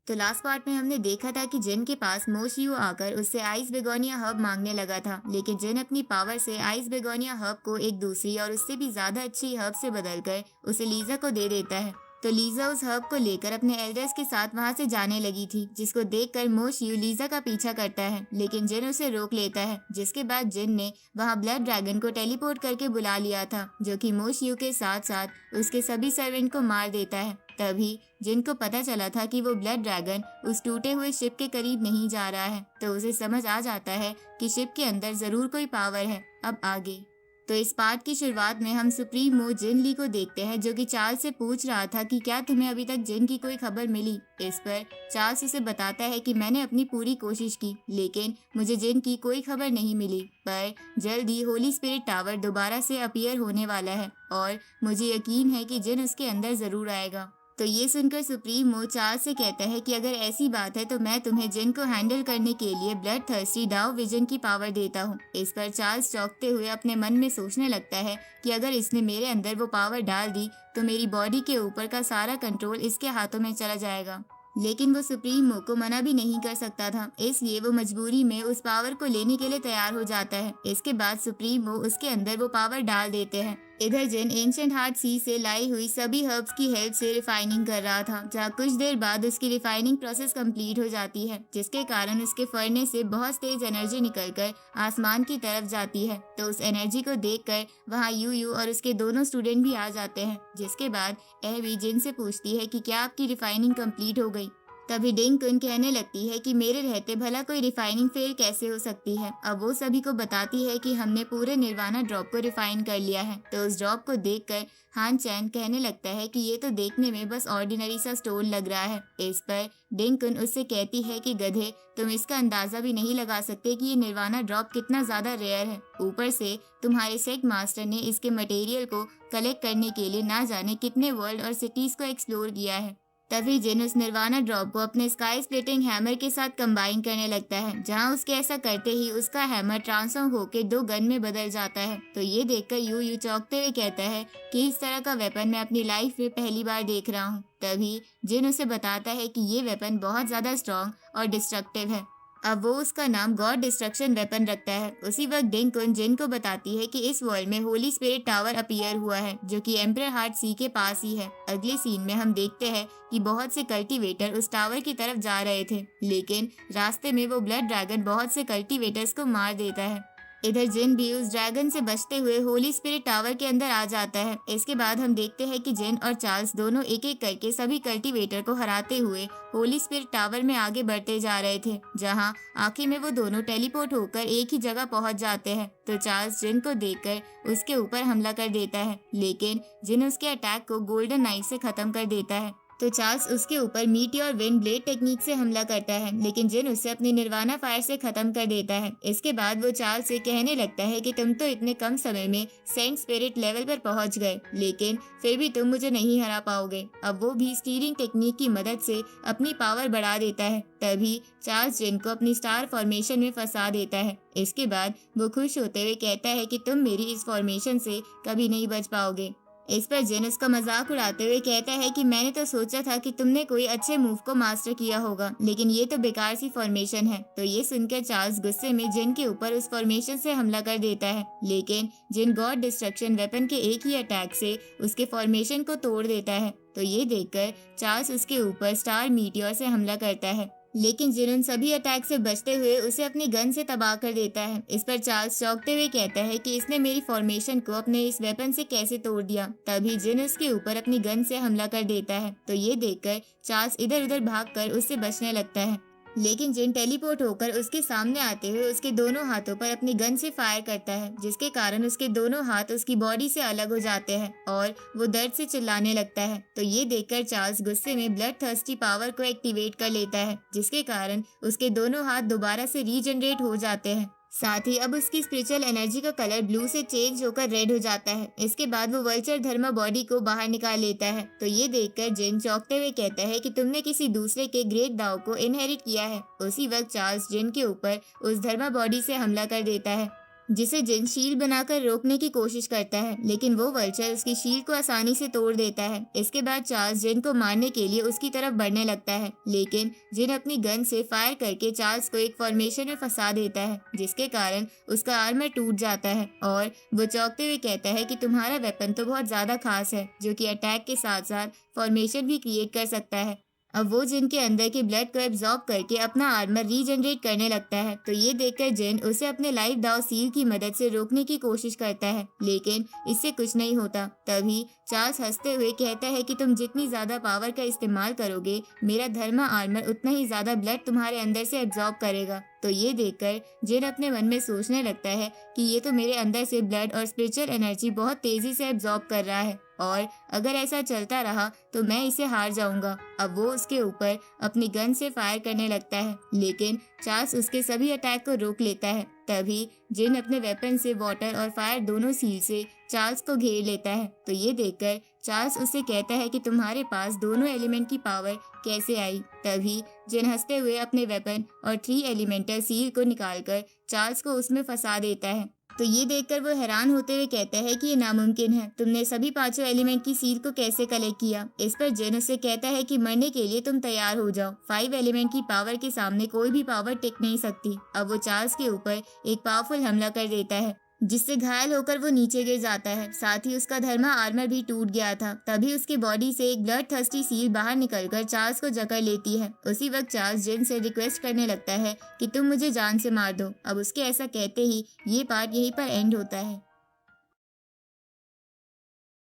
तो last part में हमने देखा था कि जिन के पास मोशियू आकर उससे आइस बेगोनिया हर्ब मांगने लगा था, लेकिन जिन अपनी पावर से आइस बेगोनिया हर्ब को एक दूसरी और उससे भी ज्यादा अच्छी हर्ब से बदलकर उसे लीजा को दे देता है। तो लीजा उस हर्ब को लेकर अपने एल्डर्स के साथ वहां से जाने लगी थी, जिसको देखकर मोशियू लीजा का पीछा करता है, लेकिन जिन उसे रोक लेता है। जिसके बाद जिन ने वहां ब्लड ड्रैगन को टेलीपोर्ट करके बुला लिया था, जो कि मोशियू के साथ साथ उसके सभी सर्वेंट को मार देता है। तभी जिन को पता चला था कि वो ब्लड ड्रैगन उस टूटे हुए शिप के करीब नहीं जा रहा है, तो उसे समझ आ जाता है कि शिप के अंदर जरूर कोई पावर है। अब आगे तो इस पार्ट की शुरुआत में हम सुप्रीमो जिन ली को देखते हैं, जो कि चार्ल्स से पूछ रहा था कि क्या तुम्हें अभी तक जिन की कोई खबर मिली। इस पर चार्ल्स उसे बताता है कि मैंने अपनी पूरी कोशिश की, लेकिन मुझे जिन की कोई खबर नहीं मिली, पर जल्द ही होली स्पिरिट टावर दोबारा से अपीयर होने वाला है और मुझे यकीन है कि जिन उसके अंदर जरूर आएगा। तो ये सुनकर सुप्रीमो चार्ल्स से कहता है कि अगर ऐसी बात है तो मैं तुम्हें जिन को हैंडल करने के लिए ब्लड थर्स्टी डाओ विजन की पावर देता हूँ। इस पर चार्ल्स चौंकते हुए अपने मन में सोचने लगता है कि अगर इसने मेरे अंदर वो पावर डाल दी तो मेरी बॉडी के ऊपर का सारा कंट्रोल इसके हाथों में चला जाएगा। लेकिन वो सुप्रीमो को मना भी नहीं कर सकता था, इसलिए वो मजबूरी में उस पावर को लेने के लिए तैयार हो जाता है। इसके बाद सुप्रीमो उसके अंदर वो पावर डाल देते हैं। इधर जिन एंशिएंट हार्ट सी से लाई हुई सभी हर्ब्स की हेल्प से रिफाइनिंग कर रहा था, जहाँ कुछ देर बाद उसकी रिफाइनिंग प्रोसेस कंप्लीट हो जाती है, जिसके कारण उसके फर्नेस से बहुत तेज एनर्जी निकलकर आसमान की तरफ जाती है। तो उस एनर्जी को देखकर वहाँ यू और उसके दोनों स्टूडेंट भी आ जाते हैं। जिसके बाद एवी जिन से पूछती है कि क्या आपकी रिफाइनिंग कंप्लीट हो गई। तभी डिंकुन कहने लगती है कि मेरे रहते भला कोई रिफाइनिंग फेल कैसे हो सकती है। अब वो सभी को बताती है कि हमने पूरे निर्वाणा ड्रॉप को रिफाइन कर लिया है। तो उस ड्रॉप को देखकर हान चैन कहने लगता है कि ये तो देखने में बस ऑर्डिनरी सा स्टोन लग रहा है। इस पर डिंकुन उससे कहती है कि गधे, तुम इसका अंदाजा भी नहीं लगा सकते कि ये निर्वाणा ड्रॉप कितना ज्यादा रेयर है। ऊपर से तुम्हारे सेक्ट मास्टर ने इसके मटेरियल को कलेक्ट करने के लिए ना जाने कितने वर्ल्ड और सिटीज को एक्सप्लोर किया है। तभी जिन उस निर्वाणा ड्रॉप को अपने स्काई स्प्लिटिंग हैमर के साथ कंबाइन करने लगता है, जहां उसके ऐसा करते ही उसका हैमर ट्रांसफॉर्म होकर 2 गन में बदल जाता है। तो ये देखकर यू चौंकते हुए कहता है कि इस तरह का वेपन मैं अपनी लाइफ में पहली बार देख रहा हूँ। तभी जिन उसे बताता है कि ये वेपन बहुत ज्यादा स्ट्रॉन्ग और डिस्ट्रक्टिव है। अब वो उसका नाम गॉड डिस्ट्रक्शन वेपन रखता है। उसी वक्त डिंकुन जिन को बताती है कि इस वर्ल्ड में होली स्पिरिट टावर अपीयर हुआ है, जो कि एम्परर हार्ट सी के पास ही है। अगले सीन में हम देखते हैं कि बहुत से कल्टीवेटर उस टावर की तरफ जा रहे थे, लेकिन रास्ते में वो ब्लड ड्रैगन बहुत से कल्टीवेटर्स को मार देता है। इधर जिन भी उस ड्रैगन से बचते हुए होली स्पिरिट टावर के अंदर आ जाता है। इसके बाद हम देखते हैं कि जिन और चार्ल्स दोनों एक एक करके सभी कल्टीवेटर को हराते हुए होली स्पिरिट टावर में आगे बढ़ते जा रहे थे, जहां आखिर में वो दोनों टेलीपोर्ट होकर एक ही जगह पहुंच जाते हैं। तो चार्ल्स जिन को देखकर उसके ऊपर हमला कर देता है, लेकिन जिन उसके अटैक को गोल्डन नाइफ से खत्म कर देता है। तो चार्ल्स उसके ऊपर मीटियोर विंड ब्लेड टेक्निक से हमला करता है, लेकिन जिन उसे अपनी निर्वाणा फायर से खत्म कर देता है। इसके बाद वो चार्ल्स से कहने लगता है कि तुम तो इतने कम समय में सेंट स्पिरिट लेवल पर पहुंच गए, लेकिन फिर भी तुम मुझे नहीं हरा पाओगे। अब वो भी स्टीयरिंग टेक्निक की मदद से अपनी पावर बढ़ा देता है। तभी चार्ल्स जिन को अपनी स्टार फॉर्मेशन में फंसा देता है। इसके बाद वो खुश होते हुए कहता है कि तुम मेरी इस फॉर्मेशन से कभी नहीं बच पाओगे। इस पर जिन उसका मजाक उड़ाते हुए कहता है कि मैंने तो सोचा था कि तुमने कोई अच्छे मूव को मास्टर किया होगा, लेकिन ये तो बेकार सी फॉर्मेशन है। तो ये सुनकर चार्ल्स गुस्से में जिन के ऊपर उस फॉर्मेशन से हमला कर देता है, लेकिन जिन गॉड डिस्ट्रक्शन वेपन के एक ही अटैक से उसके फॉर्मेशन को तोड़ देता है। तो ये देखकर चार्ल्स उसके ऊपर स्टार मीटियोर से हमला करता है, लेकिन जिन उन सभी अटैक से बचते हुए उसे अपनी गन से तबाह कर देता है। इस पर चार्ल्स चौंकते हुए कहता है कि इसने मेरी फॉर्मेशन को अपने इस वेपन से कैसे तोड़ दिया। तभी जिन उसके ऊपर अपनी गन से हमला कर देता है। तो ये देखकर चार्ल्स इधर उधर भागकर उससे बचने लगता है, लेकिन जिन टेलीपोर्ट होकर उसके सामने आते हुए उसके दोनों हाथों पर अपनी गन से फायर करता है, जिसके कारण उसके दोनों हाथ उसकी बॉडी से अलग हो जाते हैं और वो दर्द से चिल्लाने लगता है। तो ये देखकर चार्ल्स गुस्से में ब्लड थर्स्टी पावर को एक्टिवेट कर लेता है, जिसके कारण उसके दोनों हाथ दोबारा से रीजनरेट हो जाते हैं। साथ ही अब उसकी स्पिरिचुअल एनर्जी का कलर ब्लू से चेंज होकर रेड हो जाता है। इसके बाद वो वल्चर धर्मा बॉडी को बाहर निकाल लेता है। तो ये देखकर जिन चौंकते हुए कहता है कि तुमने किसी दूसरे के ग्रेट दाव को इनहेरिट किया है। उसी वक्त चार्ल्स जिन के ऊपर उस धर्मा बॉडी से हमला कर देता है। जिसे जिन शील्ड बनाकर रोकने की कोशिश करता है, लेकिन वो वल्चर उसकी शील्ड को आसानी से तोड़ देता है। इसके बाद चार्ल्स जिन को मारने के लिए उसकी तरफ बढ़ने लगता है, लेकिन जिन अपनी गन से फायर करके चार्ल्स को एक फॉर्मेशन में फंसा देता है, जिसके कारण उसका आर्मर टूट जाता है और वो चौंकते हुए कहता है कि तुम्हारा वेपन तो बहुत ज्यादा खास है, जो कि अटैक के साथ साथ फॉर्मेशन भी क्रिएट कर सकता है। अब वो जिन के अंदर के ब्लड को एब्जॉर्ब करके अपना आर्मर रीजनरेट करने लगता है, तो ये देखकर जिन उसे अपने लाइफ दाव सील की मदद से रोकने की कोशिश करता है, लेकिन इससे कुछ नहीं होता। तभी चार्ल्स हंसते हुए कहता है कि तुम जितनी ज्यादा पावर का इस्तेमाल करोगे, मेरा धर्मा आर्मर उतना ही ज्यादा ब्लड तुम्हारे अंदर से एब्जॉर्ब करेगा। तो ये देखकर जिन अपने मन में सोचने लगता है कि ये तो मेरे अंदर से ब्लड और स्पिरिचुअल एनर्जी बहुत तेजी से एब्जॉर्ब कर रहा है, और अगर ऐसा चलता रहा तो मैं इसे हार जाऊंगा। अब वो उसके ऊपर अपनी गन से फायर करने लगता है, लेकिन चार्ल्स उसके सभी अटैक को रोक लेता है। तभी जिन अपने वेपन से वाटर और फायर दोनों सील से चार्ल्स को घेर लेता है। तो ये देखकर चार्ल्स उससे कहता है कि तुम्हारे पास दोनों एलिमेंट की पावर कैसे आई। तभी जिन हंसते हुए अपने वेपन और 3 एलिमेंटल सील को निकालकर चार्ल्स को उसमें फंसा देता है। तो ये देखकर वो हैरान होते हुए कहता है कि ये नामुमकिन है, तुमने सभी 5 एलिमेंट की सील को कैसे कलेक्ट किया। इस पर जिन उसे कहता है कि मरने के लिए तुम तैयार हो जाओ, 5 एलिमेंट की पावर के सामने कोई भी पावर टिक नहीं सकती। अब वो चार्ल्स के ऊपर एक पावरफुल हमला कर देता है, जिससे घायल होकर वो नीचे गिर जाता है। साथ ही उसका धर्मा आर्मर भी टूट गया था। तभी उसकी बॉडी से एक ब्लड थर्स्टी सील बाहर निकलकर चार्ल्स को जकड़ लेती है। उसी वक्त चार्ल्स जिन से रिक्वेस्ट करने लगता है कि तुम मुझे जान से मार दो। अब उसके ऐसा कहते ही ये पार्ट यहीं पर एंड होता है।